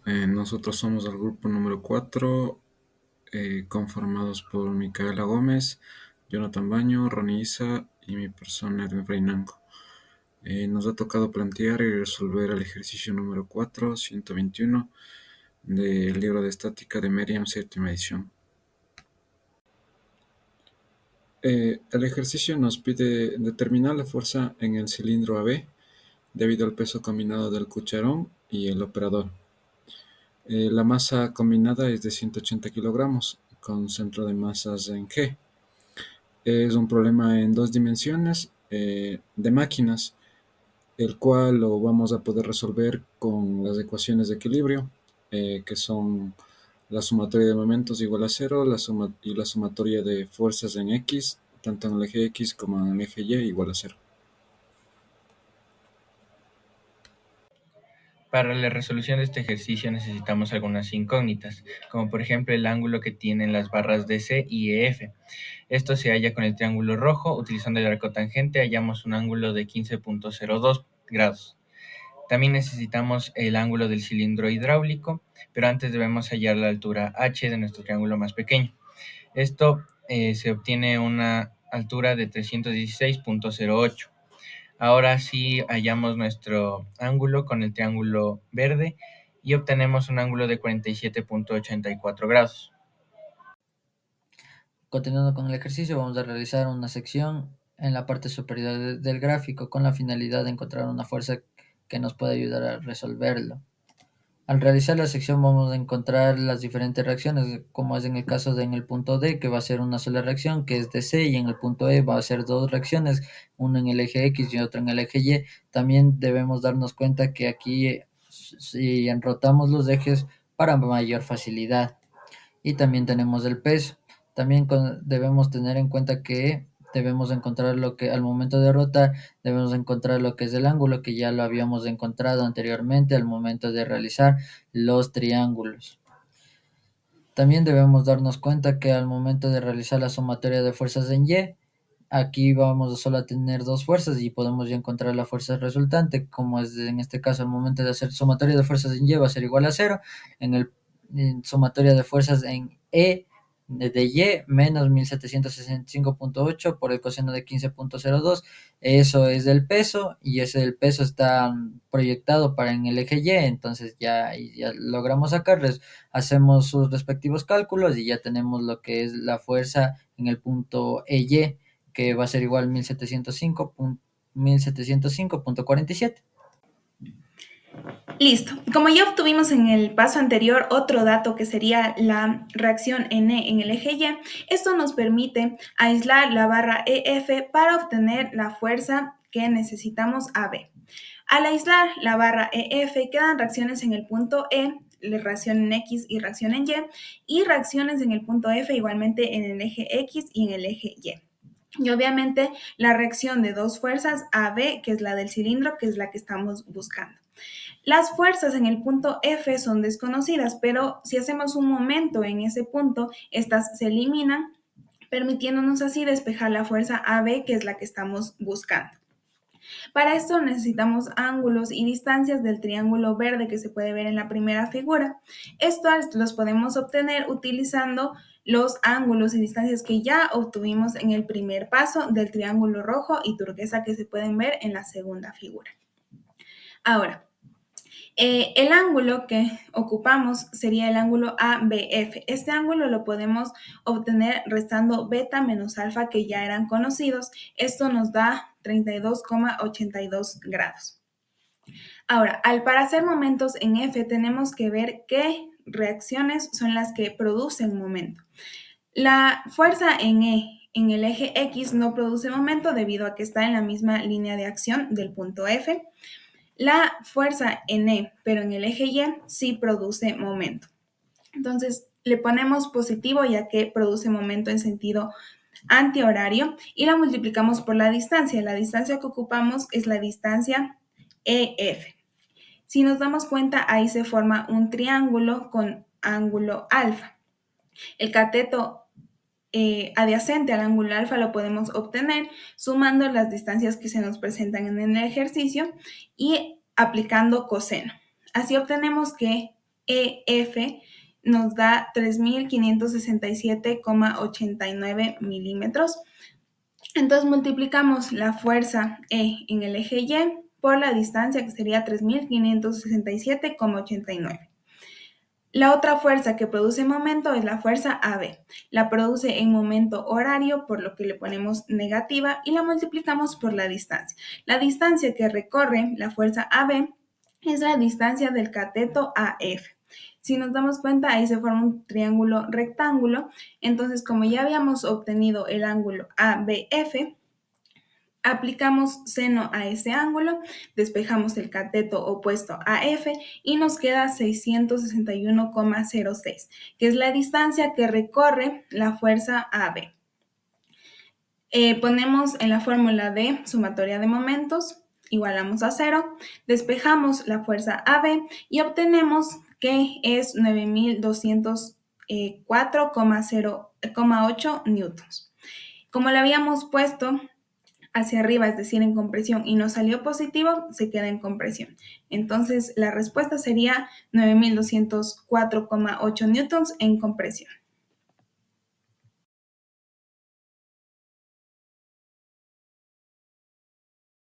Nosotros somos el grupo número 4, conformados por Micaela Gómez, Jonathan Baño, Ronnie Isa y mi persona Edwin Freinanco. Nos ha tocado plantear y resolver el ejercicio número 4, 121 del libro de estática de Merriam, séptima edición. El ejercicio nos pide determinar la fuerza en el cilindro AB debido al peso combinado del cucharón y el operador. La masa combinada es de 180 kilogramos con centro de masas en G. Es un problema en dos dimensiones de máquinas, el cual lo vamos a poder resolver con las ecuaciones de equilibrio, que son la sumatoria de momentos igual a cero y la sumatoria de fuerzas en X, tanto en el eje X como en el eje Y, igual a cero. Para la resolución de este ejercicio necesitamos algunas incógnitas, como por ejemplo el ángulo que tienen las barras DC y EF. Esto se halla con el triángulo rojo. Utilizando el arco tangente hallamos un ángulo de 15.02 grados. También necesitamos el ángulo del cilindro hidráulico, pero antes debemos hallar la altura h de nuestro triángulo más pequeño. Esto se obtiene una altura de 316.08. Ahora sí hallamos nuestro ángulo con el triángulo verde y obtenemos un ángulo de 47.84 grados. Continuando con el ejercicio, vamos a realizar una sección en la parte superior del gráfico con la finalidad de encontrar una fuerza que nos pueda ayudar a resolverlo. Al realizar la sección vamos a encontrar las diferentes reacciones, como es en el caso de en el punto D, que va a ser una sola reacción, que es DC, y en el punto E va a ser dos reacciones, una en el eje X y otra en el eje Y. También debemos darnos cuenta que aquí si enrotamos los ejes para mayor facilidad. Y también tenemos el peso. También debemos tener en cuenta que debemos encontrar lo que al momento de rotar, debemos encontrar lo que es el ángulo, que ya lo habíamos encontrado anteriormente al momento de realizar los triángulos. También debemos darnos cuenta que al momento de realizar la sumatoria de fuerzas en Y, aquí vamos a solo a tener dos fuerzas y podemos ya encontrar la fuerza resultante, como es en este caso al momento de hacer sumatoria de fuerzas en Y va a ser igual a cero, en sumatoria de fuerzas en E de Y menos 1765.8 por el coseno de 15.02, eso es el peso y ese del peso está proyectado para en el eje Y, entonces ya logramos sacarles, hacemos sus respectivos cálculos y ya tenemos lo que es la fuerza en el punto EY, que va a ser igual a 1705.47. Listo. Como ya obtuvimos en el paso anterior otro dato que sería la reacción N en el eje Y, esto nos permite aislar la barra EF para obtener la fuerza que necesitamos AB. Al aislar la barra EF quedan reacciones en el punto E, reacción en X y reacción en y reacciones en el punto F igualmente en el eje X y en el eje Y. Y obviamente la reacción de dos fuerzas AB, que es la del cilindro, que es la que estamos buscando. Las fuerzas en el punto F son desconocidas, pero si hacemos un momento en ese punto, estas se eliminan, permitiéndonos así despejar la fuerza AB, que es la que estamos buscando. Para esto necesitamos ángulos y distancias del triángulo verde que se puede ver en la primera figura. Estos los podemos obtener utilizando los ángulos y distancias que ya obtuvimos en el primer paso del triángulo rojo y turquesa que se pueden ver en la segunda figura. Ahora, el ángulo que ocupamos sería el ángulo ABF. Este ángulo lo podemos obtener restando beta menos alfa, que ya eran conocidos. Esto nos da 32,82 grados. Ahora, para hacer momentos en F tenemos que ver qué reacciones son las que producen momento. La fuerza en E en el eje X no produce momento debido a que está en la misma línea de acción del punto F. La fuerza en E, pero en el eje Y, sí produce momento. Entonces, le ponemos positivo ya que produce momento en sentido antihorario y la multiplicamos por la distancia. La distancia que ocupamos es la distancia EF. Si nos damos cuenta, ahí se forma un triángulo con ángulo alfa. El cateto adyacente al ángulo alfa lo podemos obtener sumando las distancias que se nos presentan en el ejercicio y aplicando coseno. Así obtenemos que EF nos da 3.567,89 milímetros. Entonces multiplicamos la fuerza E en el eje Y por la distancia, que sería 3.567,89. La otra fuerza que produce momento es la fuerza AB. La produce en momento horario, por lo que le ponemos negativa y la multiplicamos por la distancia. La distancia que recorre la fuerza AB es la distancia del cateto AF. Si nos damos cuenta, ahí se forma un triángulo rectángulo. Entonces, como ya habíamos obtenido el ángulo ABF, aplicamos seno a ese ángulo, despejamos el cateto opuesto a F y nos queda 661,06, que es la distancia que recorre la fuerza AB. Ponemos en la fórmula de sumatoria de momentos, igualamos a 0, despejamos la fuerza AB y obtenemos que es 9.204,8 newtons. Como lo habíamos puesto hacia arriba, es decir, en compresión, y nos salió positivo, se queda en compresión. Entonces, la respuesta sería 9.204,8 newtons en compresión.